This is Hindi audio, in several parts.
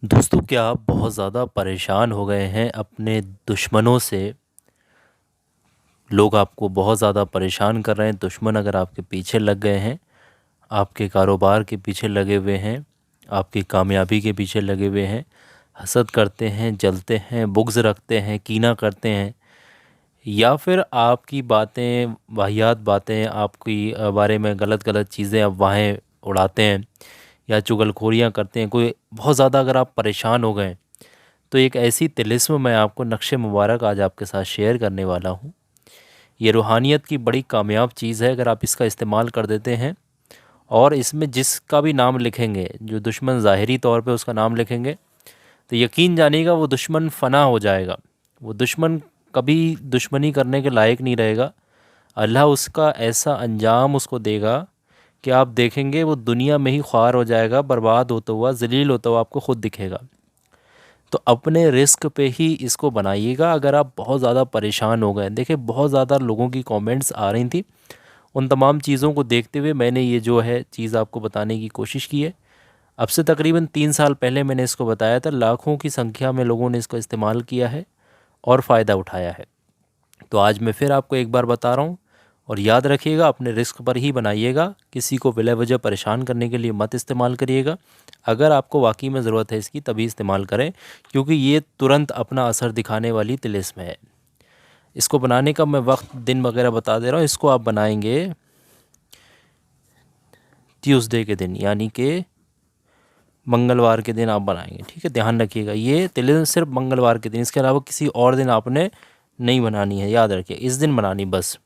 दोस्तों, क्या आप बहुत ज़्यादा परेशान हो गए हैं अपने दुश्मनों से? लोग आपको बहुत ज़्यादा परेशान कर रहे हैं। दुश्मन अगर आपके पीछे लग गए हैं, आपके कारोबार के पीछे लगे हुए हैं, आपकी कामयाबी के पीछे लगे हुए हैं, हसद करते हैं, जलते हैं, बुग़्ज़ रखते हैं, कीना करते हैं, या फिर आपकी बातें, वाहियात बातें, आपकी बारे में गलत-गलत चीज़ें, अफ़वाहें उड़ाते हैं या चुगलखोरियाँ करते हैं। कोई बहुत ज़्यादा अगर आप परेशान हो गए, तो एक ऐसी तिलिस्म मैं आपको नक्शे मुबारक आज आपके साथ शेयर करने वाला हूँ। ये रूहानियत की बड़ी कामयाब चीज़ है अगर आप इसका इस्तेमाल कर देते हैं, और इसमें जिसका भी नाम लिखेंगे, जो दुश्मन ज़ाहिरी तौर पे उसका नाम लिखेंगे, तो यकीन जानिएगा वो दुश्मन फ़ना हो जाएगा। वो दुश्मन कभी दुश्मनी करने के लायक नहीं रहेगा। अल्लाह उसका ऐसा अंजाम उसको देगा कि आप देखेंगे वो दुनिया में ही ख्वार हो जाएगा, बर्बाद होता हुआ, ज़लील होता हुआ आपको ख़ुद दिखेगा। तो अपने रिस्क पे ही इसको बनाइएगा। अगर आप बहुत ज़्यादा परेशान हो गए, देखिए बहुत ज़्यादा लोगों की कमेंट्स आ रही थी, उन तमाम चीज़ों को देखते हुए मैंने ये जो है चीज़ आपको बताने की कोशिश की है। अब से तकरीबन 3 साल पहले मैंने इसको बताया था, लाखों की संख्या में लोगों ने इसका इस्तेमाल किया है और फ़ायदा उठाया है। तो आज मैं फिर आपको एक बार बता रहा हूँ, और याद रखिएगा अपने रिस्क पर ही बनाइएगा, किसी को बिला वजह परेशान करने के लिए मत इस्तेमाल करिएगा। अगर आपको वाकई में ज़रूरत है इसकी, तभी इस्तेमाल करें, क्योंकि ये तुरंत अपना असर दिखाने वाली तिलिस्म है। इसको बनाने का मैं वक्त, दिन वगैरह बता दे रहा हूँ। इसको आप बनाएंगे ट्यूसडे के दिन, यानी कि मंगलवार के दिन आप बनाएंगे। ठीक है, ध्यान रखिएगा, ये तिलिस्म सिर्फ मंगलवार के दिन, इसके अलावा किसी और दिन आपने नहीं बनानी है। याद रखिए, इस दिन बनानी बस।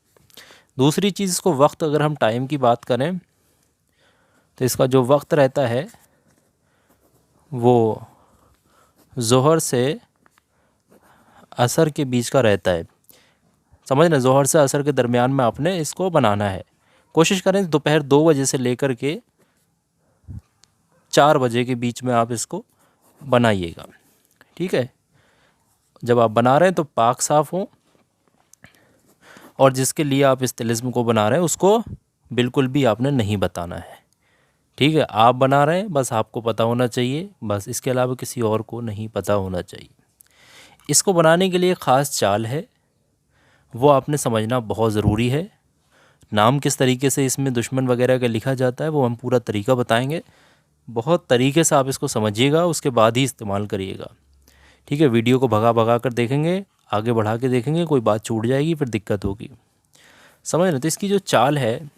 दूसरी चीज़, इसको वक्त, अगर हम टाइम की बात करें तो इसका जो वक्त रहता है वो ज़ोहर से असर के बीच का रहता है। समझ ना, ज़ोहर से असर के दरमियान में आपने इसको बनाना है। कोशिश करें दोपहर 2 बजे से लेकर के 4 बजे के बीच में आप इसको बनाइएगा। ठीक है, जब आप बना रहे हैं तो पाक साफ़ हो, और जिसके लिए आप इस तिलिस्म को बना रहे हैं उसको बिल्कुल भी आपने नहीं बताना है। ठीक है, आप बना रहे हैं, बस आपको पता होना चाहिए, बस इसके अलावा किसी और को नहीं पता होना चाहिए। इसको बनाने के लिए ख़ास चाल है, वो आपने समझना बहुत ज़रूरी है। नाम किस तरीके से इसमें दुश्मन वगैरह का लिखा जाता है वो हम पूरा तरीका बताएंगे। बहुत तरीके से आप इसको समझिएगा, उसके बाद ही इस्तेमाल करिएगा। ठीक है, वीडियो को भगा भगा कर देखेंगे, आगे बढ़ा के देखेंगे, कोई बात छूट जाएगी, फिर दिक्कत होगी। समझ रहे? तो इसकी जो चाल है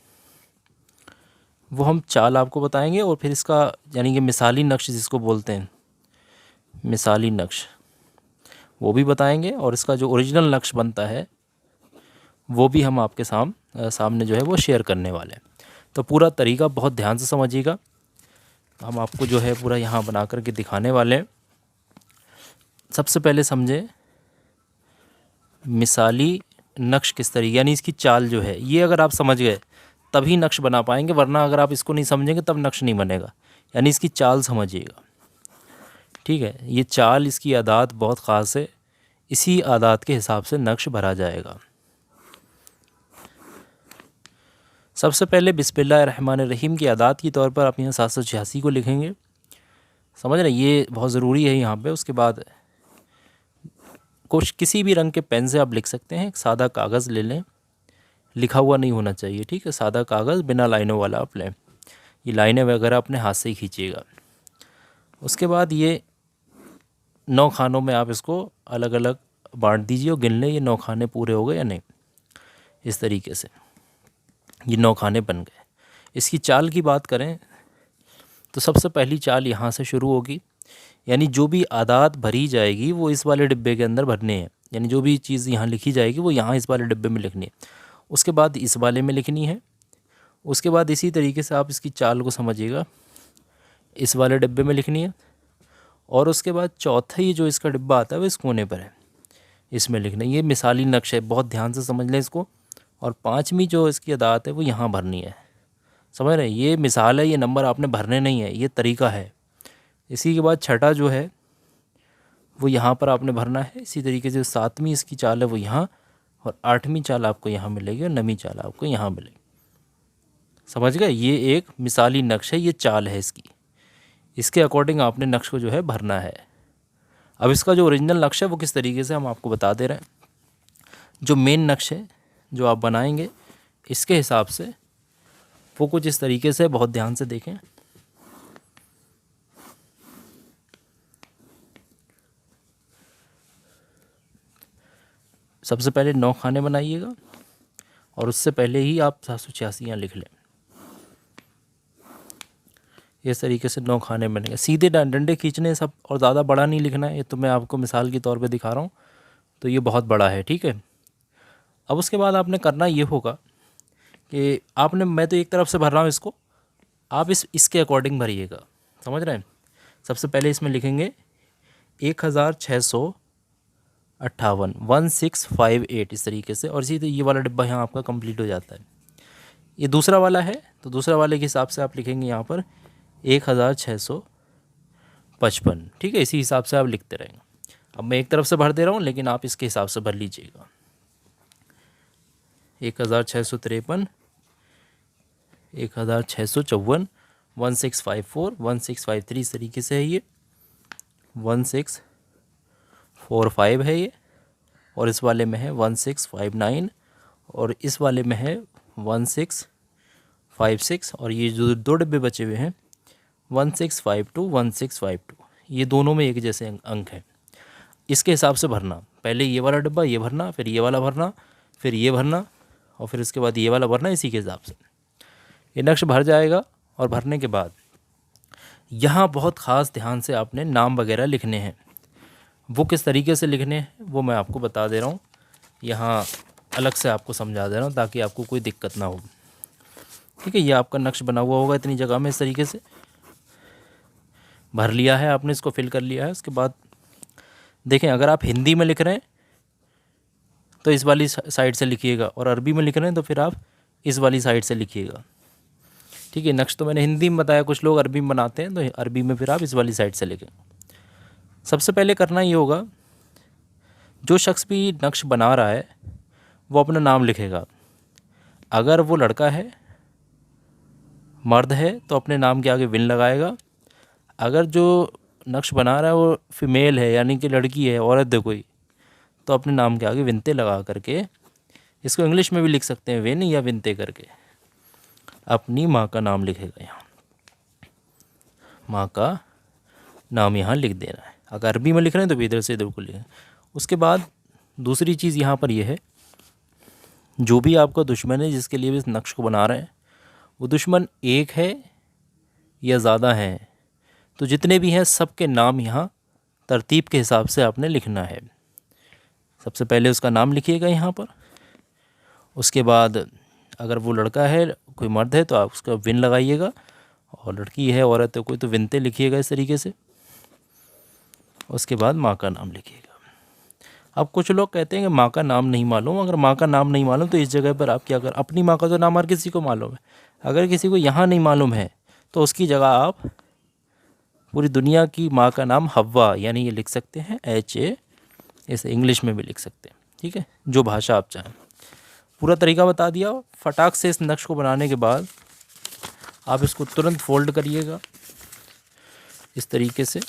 वो हम चाल आपको बताएंगे, और फिर इसका यानी कि मिसाली नक्श जिसको बोलते हैं, मिसाली नक्श, वो भी बताएंगे, और इसका जो ओरिजिनल नक्श बनता है वो भी हम आपके सामने जो है वो शेयर करने वाले हैं। तो पूरा तरीका बहुत ध्यान से समझिएगा। हम आपको जो है पूरा यहाँ बना कर के दिखाने वाले हैं। सबसे पहले समझें मिसाली नक्श किस तरीके, यानी इसकी चाल जो है, ये अगर आप समझ गए तभी नक्श बना पाएंगे, वरना अगर आप इसको नहीं समझेंगे तब नक्श नहीं बनेगा। यानी इसकी चाल समझिएगा। ठीक है, ये चाल, इसकी आदात बहुत ख़ास है, इसी आदात के हिसाब से नक्श भरा जाएगा। सबसे पहले बिस्मिल्लाहिर्रहमानिर्रहीम की आदात के तौर पर आप यहाँ 786 को लिखेंगे। समझ रहे, ये बहुत ज़रूरी है यहाँ पे। उसके बाद कुछ किसी भी रंग के पेन से आप लिख सकते हैं। एक सादा कागज़ ले लें, लिखा हुआ नहीं होना चाहिए। ठीक है, सादा कागज़ बिना लाइनों वाला आप लें। ये लाइनें वगैरह अपने हाथ से ही खींचिएगा। उसके बाद ये 9 खानों में आप इसको अलग अलग बांट दीजिए और गिन लें ये 9 खाने पूरे हो गए या नहीं। इस तरीके से ये 9 खाने बन गए। इसकी चाल की बात करें तो सबसे पहली चाल यहाँ से शुरू होगी, यानी जो भी आदात भरी जाएगी वो इस वाले डिब्बे के अंदर भरने हैं। यानी जो भी चीज़ यहाँ लिखी जाएगी वो यहाँ इस वाले डिब्बे में लिखनी है, उसके बाद इस वाले में लिखनी है। उसके बाद इसी तरीके से आप इसकी चाल को समझिएगा, इस वाले डिब्बे में लिखनी है। और उसके बाद चौथा ही जो इसका डिब्बा आता है वो इस कोने पर है, इसमें लिखना है। ये मिसाली नक्श है, बहुत ध्यान से समझ लें इसको। और 5वीं जो इसकी अदात है वो यहाँ भरनी है। समझ रहे हैं, ये मिसाल है, ये नंबर आपने भरने नहीं है, ये तरीका है। इसी के बाद छठा जो है वो यहाँ पर आपने भरना है। इसी तरीके से 7वीं इसकी चाल है वो यहाँ, और 8वीं चाल आपको यहाँ मिलेगी, और 9वीं चाल आपको यहाँ मिलेगी। समझ गए, ये एक मिसाली नक्श है, ये चाल है इसकी। इसके अकॉर्डिंग आपने नक्श को जो है भरना है। अब इसका जो ओरिजिनल नक्श है वो किस तरीके से हम आपको बता दे रहे हैं। जो मेन नक्श है जो आप बनाएंगे इसके हिसाब से वो कुछ इस तरीके से, बहुत ध्यान से देखें। सबसे पहले 9 खाने बनाइएगा और उससे पहले ही आप 786 यहाँ लिख लें। इस तरीके से 9 खाने बनेंगे। सीधे डंडे खींचने सब, और ज़्यादा बड़ा नहीं लिखना है। ये तो मैं आपको मिसाल के तौर पे दिखा रहा हूँ, तो ये बहुत बड़ा है, ठीक है। अब उसके बाद आपने करना ये होगा कि आपने, मैं तो एक तरफ से भर रहा हूँ इसको, आप इसके अकॉर्डिंग भरिएगा, समझ रहे हैं। सबसे पहले इसमें लिखेंगे 1658, 1658 इस तरीके से, और सीधे ये वाला डिब्बा यहाँ आपका कंप्लीट हो जाता है। ये दूसरा वाला है तो दूसरा वाले के हिसाब से आप लिखेंगे यहाँ पर 1655, ठीक है। इसी हिसाब से आप लिखते रहेंगे। अब मैं एक तरफ से भर दे रहा हूँ, लेकिन आप इसके हिसाब से भर लीजिएगा। 1653, 1654, 1654, 1653 इस तरीके से है ये, 1645 है ये, और इस वाले में है 1659, और इस वाले में है 1656, और ये जो 2 डिब्बे बचे हुए हैं 1652, 1652, ये दोनों में एक जैसे अंक हैं। इसके हिसाब से भरना, पहले ये वाला डिब्बा ये भरना, फिर ये वाला भरना, फिर ये भरना, और फिर इसके बाद ये वाला भरना। इसी के हिसाब से ये नक्श भर जाएगा। और भरने के बाद यहाँ बहुत ख़ास ध्यान से आपने नाम वगैरह लिखने हैं। वो किस तरीके से लिखने हैं वो मैं आपको बता दे रहा हूँ, यहाँ अलग से आपको समझा दे रहा हूँ ताकि आपको कोई दिक्कत ना हो, ठीक है। ये आपका नक्श बना हुआ होगा इतनी जगह में, इस तरीके से भर लिया है आपने, इसको फिल कर लिया है। उसके बाद देखें, अगर आप हिंदी में लिख रहे हैं तो इस वाली साइड से लिखिएगा, और अरबी में लिख रहे हैं तो फिर आप इस वाली साइड से लिखिएगा, ठीक है। नक्श तो मैंने हिंदी में बताया, कुछ लोग अरबी में बनाते हैं, तो अरबी में फिर आप इस वाली साइड से लिखें। सबसे पहले करना ये होगा, जो शख्स भी नक्श बना रहा है वो अपना नाम लिखेगा। अगर वो लड़का है, मर्द है, तो अपने नाम के आगे विन लगाएगा। अगर जो नक्श बना रहा है वो फीमेल है, यानी कि लड़की है, औरत है कोई, तो अपने नाम के आगे विनते लगा करके, इसको इंग्लिश में भी लिख सकते हैं विन या विनते करके, अपनी माँ का नाम लिखेगा। यहाँ माँ का नाम यहाँ लिख देना है। अगर अरबी में लिख रहे हैं तो भी इधर से इधर को लिखें। उसके बाद दूसरी चीज़ यहाँ पर यह है, जो भी आपका दुश्मन है जिसके लिए भी इस नक्श को बना रहे हैं, वो दुश्मन एक है या ज़्यादा है, तो जितने भी हैं सबके नाम यहाँ तरतीब के हिसाब से आपने लिखना है। सबसे पहले उसका नाम लिखिएगा यहाँ पर। उसके बाद अगर वो लड़का है, कोई मर्द है, तो आप उसका विन लगाइएगा, और लड़की है, औरत है कोई, तो विनते लिखिएगा इस तरीके से। उसके बाद माँ का नाम लिखिएगा। अब कुछ लोग कहते हैं कि माँ का नाम नहीं मालूम। अगर माँ का नाम नहीं मालूम तो इस जगह पर आप क्या कर, अपनी माँ का तो नाम हर किसी को मालूम है, अगर किसी को यहाँ नहीं मालूम है तो उसकी जगह आप पूरी दुनिया की माँ का नाम हव्वा, यानी ये लिख सकते हैं HA, इसे इंग्लिश में भी लिख सकते हैं, ठीक है, जो भाषा आप चाहें। पूरा तरीका बता दिया। फटाक से इस नक्श को बनाने के बाद आप इसको तुरंत फोल्ड करिएगा इस तरीके से।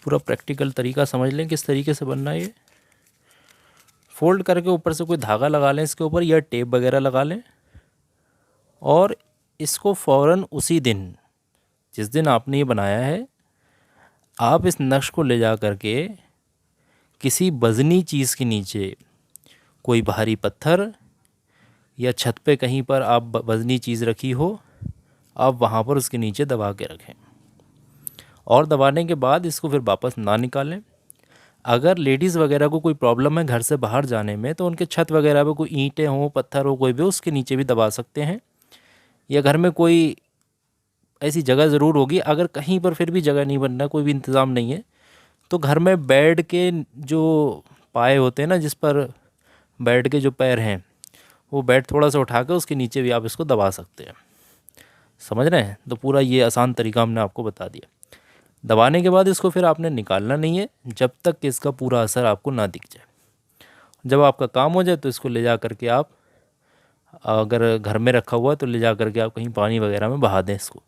पूरा प्रैक्टिकल तरीका समझ लें किस तरीके से बनना है ये। फोल्ड करके ऊपर से कोई धागा लगा लें इसके ऊपर, या टेप वगैरह लगा लें, और इसको फ़ौरन उसी दिन, जिस दिन आपने ये बनाया है, आप इस नक्श को ले जा कर के किसी वज़नी चीज़ के नीचे, कोई भारी पत्थर या छत पे कहीं पर आप वज़नी चीज़ रखी हो, आप वहाँ पर उसके नीचे दबा के रखें, और दबाने के बाद इसको फिर वापस ना निकालें। अगर लेडीज़ वगैरह को कोई प्रॉब्लम है घर से बाहर जाने में, तो उनके छत वगैरह पे कोई ईंटें हों, पत्थर हो, कोई भी, उसके नीचे भी दबा सकते हैं। या घर में कोई ऐसी जगह ज़रूर होगी, अगर कहीं पर फिर भी जगह नहीं बनना, कोई भी इंतज़ाम नहीं है, तो घर में बेड के जो पाए होते हैं ना, जिस पर बेड के जो पैर हैं, वो बेड थोड़ा सा उठा कर उसके नीचे भी आप इसको दबा सकते हैं। समझ रहे हैं? तो पूरा ये आसान तरीका हमने आपको बता दिया। दबाने के बाद इसको फिर आपने निकालना नहीं है जब तक कि इसका पूरा असर आपको ना दिख जाए। जब आपका काम हो जाए तो इसको ले जा करके आप अगर घर में रखा हुआ है तो ले जा कर के आप कहीं पानी वगैरह में बहा दें इसको,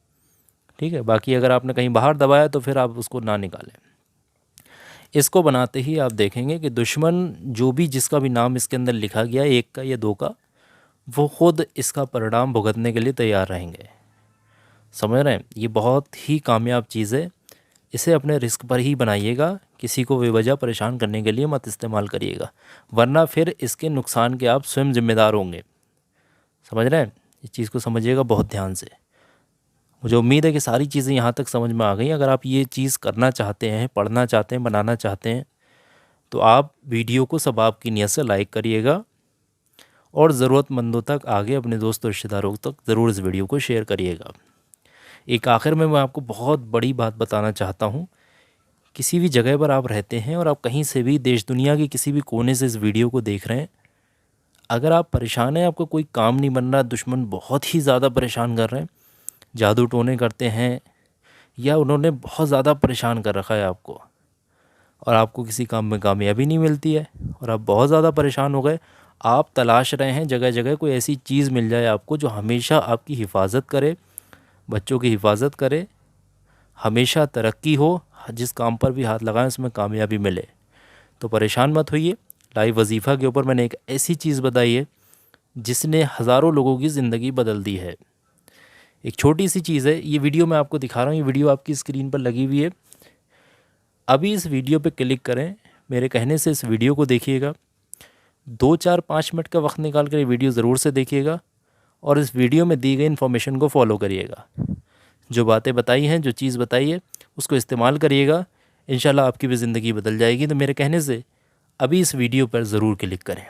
ठीक है। बाकी अगर आपने कहीं बाहर दबाया तो फिर आप उसको ना निकालें। इसको बनाते ही आप देखेंगे कि दुश्मन जो भी जिसका भी नाम इसके अंदर लिखा गया, एक का या दो का, वो ख़ुद इसका परिणाम भुगतने के लिए तैयार रहेंगे। समझ रहे हैं? ये बहुत ही कामयाब चीज़ है। इसे अपने रिस्क पर ही बनाइएगा, किसी को बेवजह परेशान करने के लिए मत इस्तेमाल करिएगा, वरना फिर इसके नुकसान के आप स्वयं जिम्मेदार होंगे। समझ रहे हैं? इस चीज़ को समझिएगा बहुत ध्यान से। मुझे उम्मीद है कि सारी चीज़ें यहाँ तक समझ में आ गई। अगर आप ये चीज़ करना चाहते हैं, पढ़ना चाहते हैं, बनाना चाहते हैं, तो आप वीडियो को सब आपकी नीयत से लाइक करिएगा और ज़रूरतमंदों तक, आगे अपने दोस्तों रिश्तेदारों तक ज़रूर इस वीडियो को शेयर करिएगा। एक आखिर में मैं आपको बहुत बड़ी बात बताना चाहता हूँ। किसी भी जगह पर आप रहते हैं और आप कहीं से भी देश दुनिया के किसी भी कोने से इस वीडियो को देख रहे हैं, अगर आप परेशान हैं, आपका कोई काम नहीं बन रहा, दुश्मन बहुत ही ज़्यादा परेशान कर रहे हैं, जादू टोने करते हैं या उन्होंने बहुत ज़्यादा परेशान कर रखा है आपको, और आपको किसी काम में कामयाबी नहीं मिलती है और आप बहुत ज़्यादा परेशान हो गए, आप तलाश रहे हैं जगह जगह कोई ऐसी चीज़ मिल जाए आपको जो हमेशा आपकी हिफाजत करे, बच्चों की हिफाजत करे, हमेशा तरक्की हो, जिस काम पर भी हाथ लगाएं उसमें कामयाबी मिले, तो परेशान मत होइए। लाइव वजीफ़ा के ऊपर मैंने एक ऐसी चीज़ बताई है जिसने हज़ारों लोगों की ज़िंदगी बदल दी है। एक छोटी सी चीज़ है, ये वीडियो मैं आपको दिखा रहा हूँ, ये वीडियो आपकी स्क्रीन पर लगी हुई है। अभी इस वीडियो पे क्लिक करें, मेरे कहने से इस वीडियो को देखिएगा, 2-4-5 मिनट का वक्त निकाल कर ये वीडियो ज़रूर से देखिएगा और इस वीडियो में दी गई इन्फॉर्मेशन को फॉलो करिएगा। जो बातें बताई हैं, जो चीज़ बताई है, उसको इस्तेमाल करिएगा, इंशाल्लाह आपकी भी ज़िंदगी बदल जाएगी। तो मेरे कहने से अभी इस वीडियो पर ज़रूर क्लिक करें।